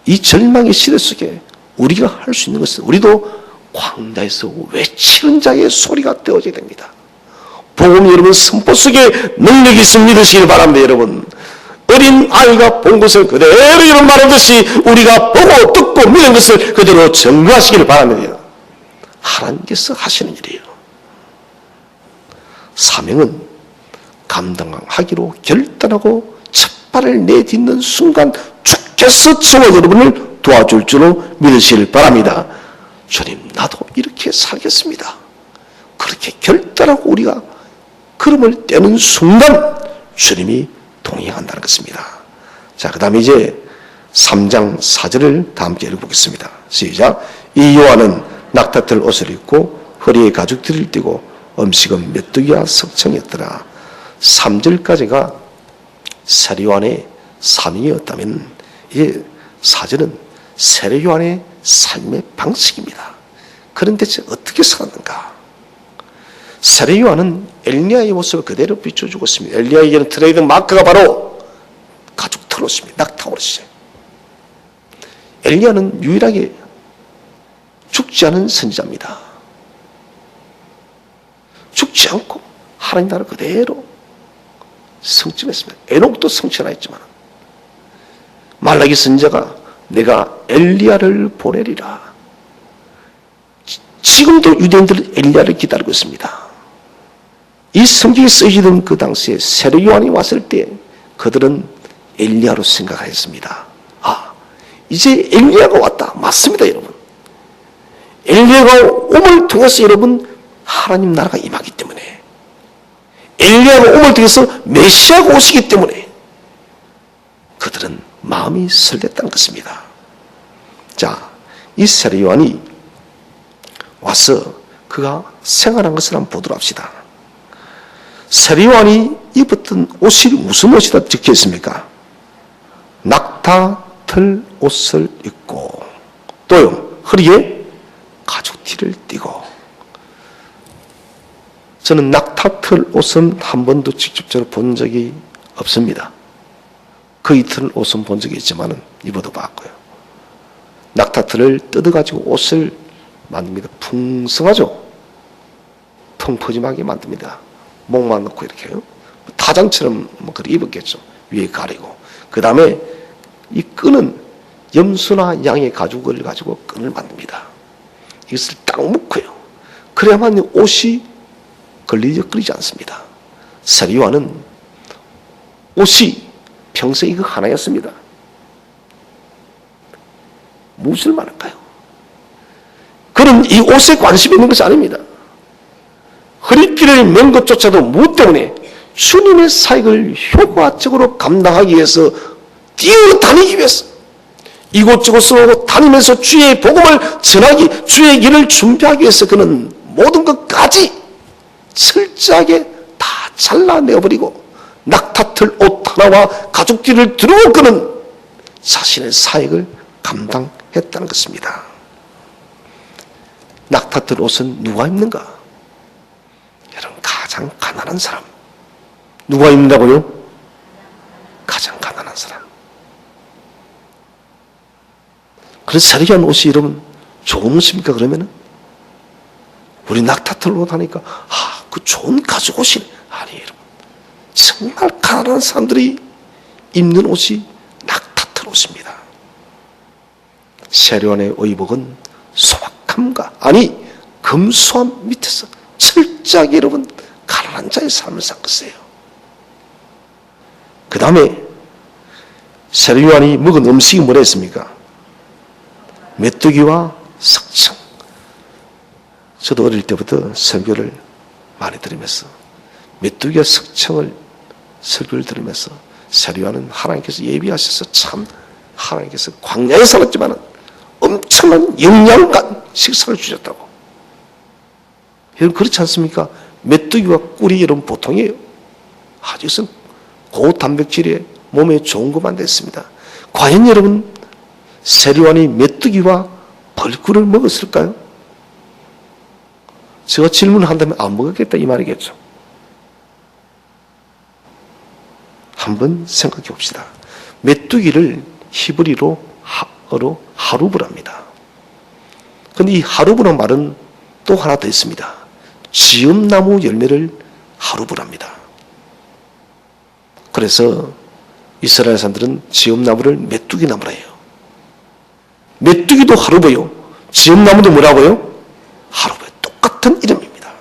이 절망의 시대 속에 우리가 할 수 있는 것은 우리도 광야에서 외치는 자의 소리가 되어져야 됩니다. 복음 여러분 선포 속에 능력이 있음을 믿으시길 바랍니다. 여러분 어린 아이가 본 것을 그대로 이런 말하듯이 우리가 보고 듣고 믿는 것을 그대로 증거하시길 바랍니다. 하나님께서 하시는 일이에요. 사명은 감당하기로 결단하고 첫 발을 내딛는 순간 주께서 저와 여러분을 도와줄 줄로 믿으시길 바랍니다. 주님, 나도 이렇게 살겠습니다. 그렇게 결단하고 우리가 흐름을 떼는 순간 주님이 동행한다는 것입니다. 자, 그 다음에 이제 3장 4절을 다 함께 읽어보겠습니다. 시작. 이 요한은 낙타털 옷을 입고 허리에 가죽띠를 띠고 음식은 메뚜기와 석청이었더라. 3절까지가 세례요한의 사명이었다면 이제 4절은 세례요한의 삶의 방식입니다. 그런데 어떻게 살았는가? 세례요한은 엘리야의 모습을 그대로 비춰주고 있습니다. 엘리야에게는 트레이드 마크가 바로 가죽 털옷입니다. 낙타옷이에요. 엘리야는 유일하게 죽지 않은 선지자입니다. 죽지 않고 하나님 나라를 그대로 성취했습니다. 에녹도 성취나 했지만 말라기 선지자가 내가 엘리야를 보내리라. 지금도 유대인들은 엘리야를 기다리고 있습니다. 이 성경이 쓰여지던 그 당시에 세례 요한이 왔을 때 그들은 엘리야로 생각했습니다. 아, 이제 엘리야가 왔다. 맞습니다, 여러분. 엘리야가 옴을 통해서 여러분 하나님 나라가 임하기 때문에, 엘리야가 옴을 통해서 메시아가 오시기 때문에 그들은 마음이 설렜다는 것입니다. 자, 이 세례 요한이 와서 그가 생활한 것을 한번 보도록 합시다. 세례 요한이 입었던 옷이 무슨 옷이다 적혀 있습니까? 낙타털 옷을 입고 또요 허리에 가죽티를 띠고. 저는 낙타털 옷은 한 번도 직접적으로 본 적이 없습니다. 그 이틀 옷은 본 적이 있지만 입어도 봤고요. 낙타털을 뜯어가지고 옷을 만듭니다. 풍성하죠. 통포짐하게 만듭니다. 목만 넣고 이렇게요. 타장처럼 뭐 그렇게 입었겠죠. 위에 가리고. 그 다음에 이 끈은 염소나 양의 가죽을 가지고 끈을 만듭니다. 이것을 딱 묶어요. 그래야만 옷이 걸리지 않습니다. 세례 요한은 옷이 평생 이거 하나였습니다. 무엇을 말할까요? 그는 이 옷에 관심이 있는 것이 아닙니다. 허리띠를 맨 것조차도 무엇 때문에 주님의 사역을 효과적으로 감당하기 위해서 뛰어다니기 위해서 이곳저곳으로 다니면서 주의 복음을 전하기, 주의 길을 준비하기 위해서 그는 모든 것까지 철저하게 다 잘라내버리고 낙타털 옷 하나와 가죽띠를 두르고 그는 자신의 사역을 감당했다는 것입니다. 낙타털 옷은 누가 입는가? 여러분, 가장 가난한 사람. 누가 입는다고요? 가장 가난한 사람. 그래서 세례 요한 옷이 여러분 좋은 옷입니까? 그러면은 우리 낙타털 옷 하니까 그 좋은 가죽 옷이네. 아니 여러분, 정말 가난한 사람들이 입는 옷이 낙타털 옷입니다. 세례 요한의 의복은 소박함과 아니 검소함 밑에서 철저하게 여러분 가난한 자의 삶을 산 것이에요. 그 다음에 세례 요한이 먹은 음식이 뭐라 했습니까? 메뚜기와 석청. 저도 어릴 때부터 설교를 많이 들으면서 메뚜기와 석청을 설교를 들으면서 세례 요한은 하나님께서 예비하셔서 참 하나님께서 광야에 살았지만 엄청난 영양간 식사를 주셨다고. 여러분 그렇지 않습니까? 메뚜기와 꿀이 여러분 보통이에요. 아주 고단백질에 몸에 좋은 것만 됐습니다. 과연 여러분 세례 요한이 메뚜기와 벌꿀을 먹었을까요? 제가 질문을 한다면 안 먹었겠다 이 말이겠죠. 한번 생각해 봅시다. 메뚜기를 히브리어로 하루브랍니다. 그런데 이 하루브란 말은 또 하나 더 있습니다. 지음나무 열매를 하루브랍니다. 그래서 이스라엘 사람들은 지음나무를 메뚜기나무라 해요. 메뚜기도 하루보요. 지음나무도 뭐라고요? 하루보요. 똑같은 이름입니다.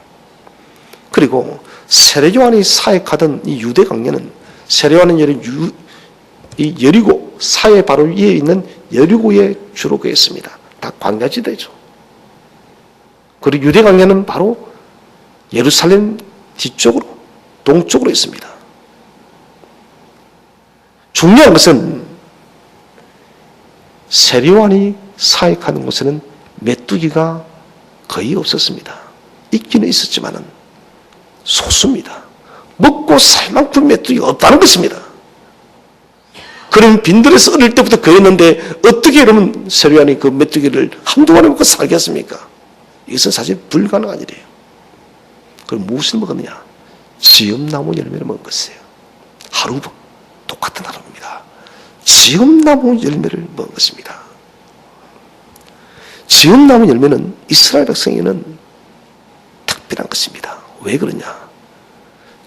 그리고 세례 요한이 사역하던 이 유대 강야는 세례 요한은 이 여리고 사해 바로 위에 있는 여리고에 주로 거했습니다. 다 광야지대죠. 그리고 유대 강야는 바로 예루살렘 뒤쪽으로 동쪽으로 있습니다. 중요한 것은 세리완이 사역하는 곳에는 메뚜기가 거의 없었습니다. 있기는 있었지만은 소수입니다. 먹고 살 만큼 메뚜기가 없다는 것입니다. 그럼 빈들에서 어릴 때부터 그랬는데 어떻게 그러면 세리완이 그 메뚜기를 한두 마리 먹고 살겠습니까? 이것은 사실 불가능한 일이에요. 그럼 무엇을 먹었느냐? 지엄나무 열매를 먹은 것이에요. 하루 똑같은 하루입니다. 지엄나무 열매를 먹은 것입니다. 지엄나무 열매는 이스라엘 백성에게는 특별한 것입니다. 왜 그러냐?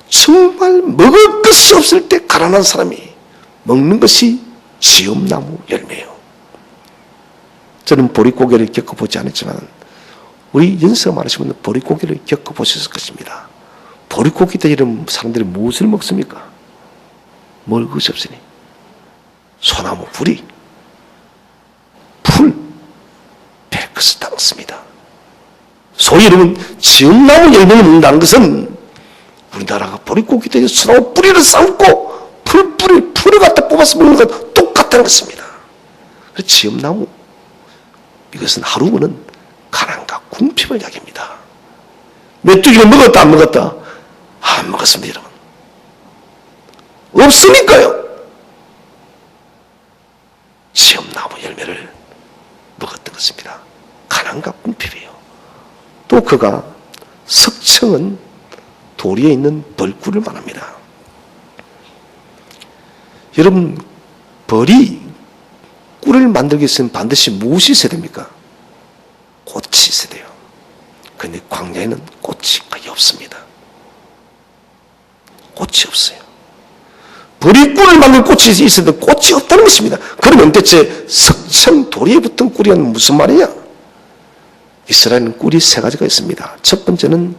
정말 먹을 것이 없을 때 가난한 사람이 먹는 것이 지엄나무 열매예요. 저는 보릿고개를 겪어보지 않았지만 우리 연세가 많으신 분은 보릿고개를 겪어보셨을 것입니다. 보릿고개 때 이런 사람들이 무엇을 먹습니까? 먹을 것이 없으니 소나무 뿌리, 풀, 별것을 다 먹습니다. 소위 여러분 지엄나무 열매를 먹는다는 것은 우리나라가 보릿고개 때 소나무 뿌리를 삶고 풀을 갖다 뽑아서 먹는 것 똑같다는 것입니다. 지엄나무 이것은 하루는 가난과 궁핍을 이야기합니다. 메뚜기를 먹었다 안 먹었다? 안 먹었습니다 여러분. 없으니까요. 지엄나무 열매를 먹었던 것입니다. 가난과 궁핍이에요. 또 그가 석청은 도리에 있는 벌꿀을 말합니다. 여러분 벌이 꿀을 만들기 위해서는 반드시 무엇이 있어야 됩니까? 꽃이 있어야 돼요. 그런데 광야에는 꽃이 거의 없습니다. 꽃이 없어요. 벌이 꿀을 만든 꽃이 있어도 꽃이 없다는 것입니다. 그러면 대체 석청 도리에 붙은 꿀이란 무슨 말이냐? 이스라엘은 꿀이 세 가지가 있습니다. 첫 번째는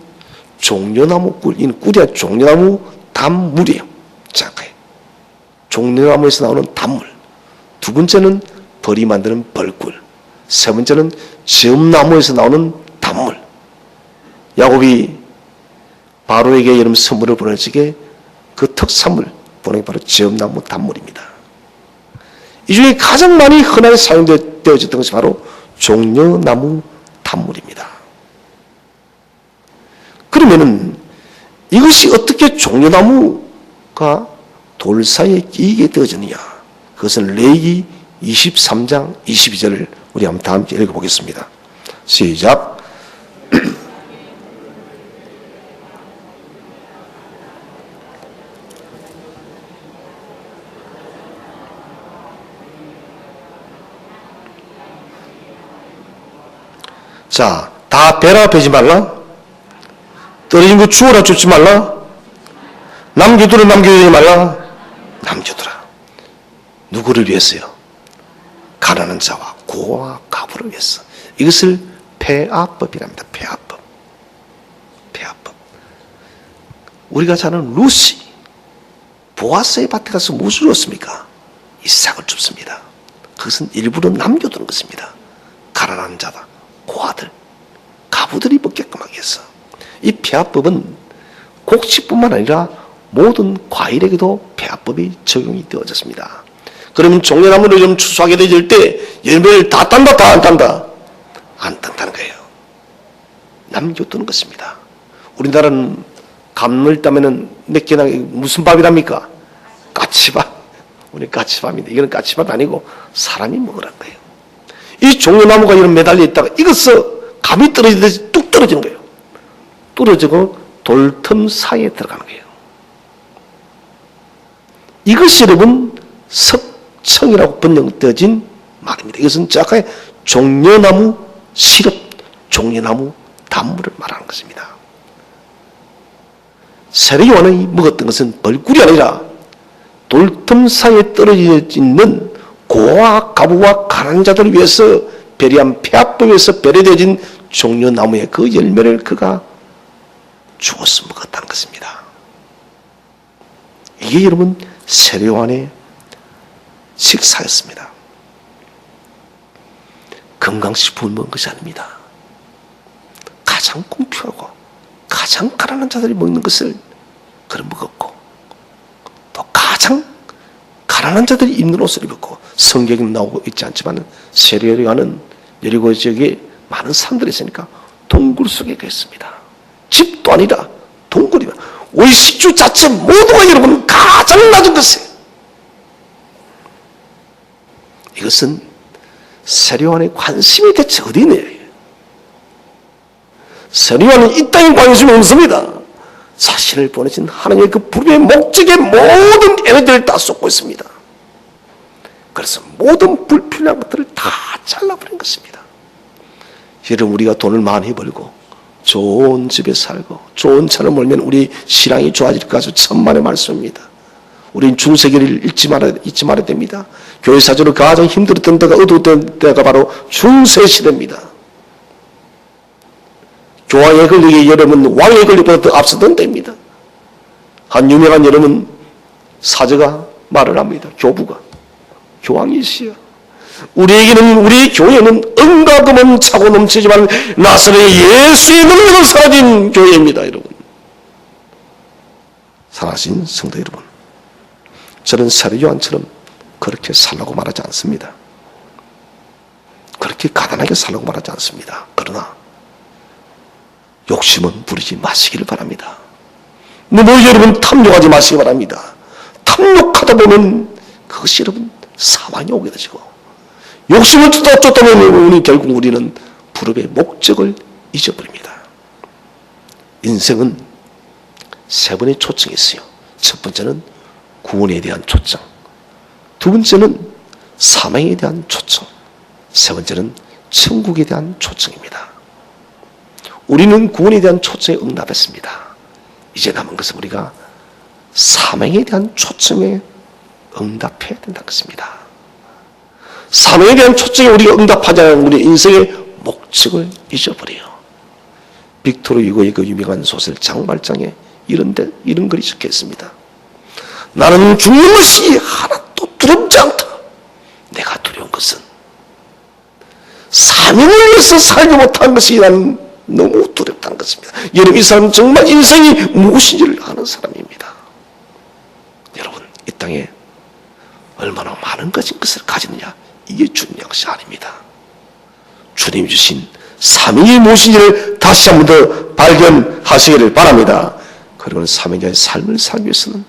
종려나무 꿀. 이 꿀이 아니라 종려나무 단물이에요. 잠깐. 종려나무에서 나오는 단물. 두 번째는 벌이 만드는 벌꿀. 세 번째는 지엄나무에서 나오는 단물. 야곱이 바로에게 여름 선물을 보내주게 그 특산물 보낸 게 바로 지엄나무 단물입니다. 이 중에 가장 많이 흔하게 사용되어졌던 것이 바로 종려나무 단물입니다. 그러면은 이것이 어떻게 종려나무가 돌 사이에 끼게 되어졌느냐? 그것은 레위기 23장 22절을 우리 한번 다 함께 읽어보겠습니다. 시작. 자, 다 베라 베지 말라. 떨어진 거 주워라 줍지 말라. 남겨두라 남겨두지 말라. 남겨두라. 누구를 위해서요? 가난한 자와 고아와 가부를 위해서. 이것을 폐하법이랍니다. 폐하법. 폐하법. 우리가 잘 아는 루시, 보아스의 밭에 가서 무엇을 줬습니까? 이삭을 줍습니다. 그것은 일부러 남겨두는 것입니다. 가난한 자다, 고아들, 가부들이 먹게끔 하기 위해서. 이 폐하법은 곡식뿐만 아니라 모든 과일에게도 폐하법이 적용이 되어졌습니다. 그러면 종려나무를 좀 추수하게 되질 때 열매를 다 딴다, 다 안 딴다? 안 딴다는 거예요. 남겨두는 것입니다. 우리나라는 감을 따면은 몇 개나 무슨 밥이랍니까? 까치밥. 우리 까치밥인데 이거는 까치밥 아니고 사람이 먹으라는 거예요. 이 종려나무가 이런 매달려 있다가 이것서 감이 떨어지듯이 뚝 떨어지는 거예요. 떨어지고 돌틈 사이에 들어가는 거예요. 이것이 여러분 석청이라고 번역되어진 말입니다. 이것은 정확하게 종려나무 시럽, 종려나무 단물을 말하는 것입니다. 세례요한이 먹었던 것은 벌꿀이 아니라 돌틈 사이에 떨어져 있는 고아, 가부와 가난한 자들을 위해서 배려한 폐하법에서 배려되어진 종려나무의 그 열매를 그가 주어서 먹었다는 것입니다. 이게 여러분 세례요한의 식사였습니다. 건강식품을 먹은 것이 아닙니다. 가장 궁핍하고 가장 가난한 자들이 먹는 것을 그런 무겁고, 또 가장 가난한 자들이 입는 옷을 입었고, 성경에는 나오고 있지 않지만 세례요한은 여리고 지역에 많은 사람들이 있으니까 동굴 속에 있습니다. 집도 아니라 동굴이면 의식주 자체 모두가 여러분 가장 낮은 것이에요. 이것은 세례요한의 관심이 대체 어디 있느냐. 세례요한은 이 땅에 관심이 없습니다. 자신을 보내신 하나님의 그 부름의 목적에 모든 에너지를 다 쏟고 있습니다. 그래서 모든 불필요한 것들을 다 잘라버린 것입니다. 여러분, 우리가 돈을 많이 벌고 좋은 집에 살고 좋은 차를 몰면 우리 신앙이 좋아질 것까지 천만의 말씀입니다. 우린 중세기를 잊지 말아야 됩니다. 교회 사적으로 가장 힘들었던 때가 어두웠던 때가 바로 중세시대입니다. 교황에 걸리기 여러분 왕에 걸리기보다 더 앞서던 때입니다. 한 유명한 여러분 사제가 말을 합니다. 교부가 교황이시여, 우리에게는 우리 교회는 은과 금은 차고 넘치지만 나사렛 예수의 능력은 사라진 교회입니다. 여러분, 사랑하신 성도 여러분, 저는 세례요한처럼 그렇게 살라고 말하지 않습니다. 그렇게 가난하게 살라고 말하지 않습니다. 그러나 욕심은 부리지 마시기를 바랍니다. 너무 여러분 탐욕하지 마시기 바랍니다. 탐욕하다 보면 그것이 여러분 사망이 오게 되시고, 욕심을 쫓다 보면 결국 우리는 부름의 목적을 잊어버립니다. 인생은 세 번의 초청이 있어요. 첫 번째는 구원에 대한 초청, 두 번째는 사망에 대한 초청, 세 번째는 천국에 대한 초청입니다. 우리는 구원에 대한 초청에 응답했습니다. 이제 남은 것은 우리가 사망에 대한 초청에 응답해야 된다는 것입니다. 사망에 대한 초청에 우리가 응답하지 않으면 우리 인생의 목적을 잊어버려요. 빅토르 유고의 그 유명한 소설 장발장에 이런 글이 적혀 있습니다. 나는 죽는 것이 하나도 두렵지 않다. 내가 두려운 것은 사명을 위해서 살지 못한 것이 나는 너무 두렵다는 것입니다. 여러분, 이 사람은 정말 인생이 무엇인지를 아는 사람입니다. 여러분, 이 땅에 얼마나 많은 것을 가지느냐, 이게 중요한 것이 아닙니다. 주님이 주신 사명이 무엇인지를 다시 한 번 더 발견하시기를 바랍니다. 그리고 사명자의 삶을 살기 위해서는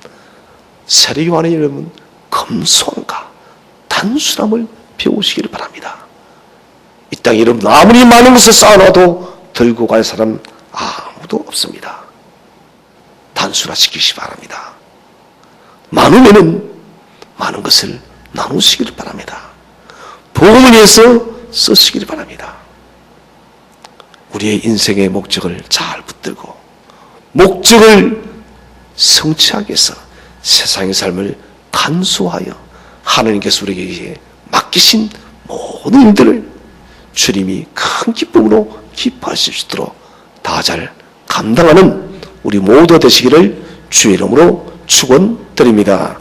세례요한의 여러분 검소함과 단순함을 배우시기를 바랍니다. 이 땅에 여러분 아무리 많은 것을 쌓아놔도 들고 갈 사람 아무도 없습니다. 단순화시키시기 바랍니다. 많으면은 많은 것을 나누시기를 바랍니다. 복음을 위해서 쓰시기를 바랍니다. 우리의 인생의 목적을 잘 붙들고 목적을 성취하기 위해서 세상의 삶을 단수하여 하나님께서 우리에게 맡기신 모든 일들을 주님이 큰 기쁨으로 기뻐하실 수 있도록 다 잘 감당하는 우리 모두 되시기를 주의 이름으로 축원드립니다.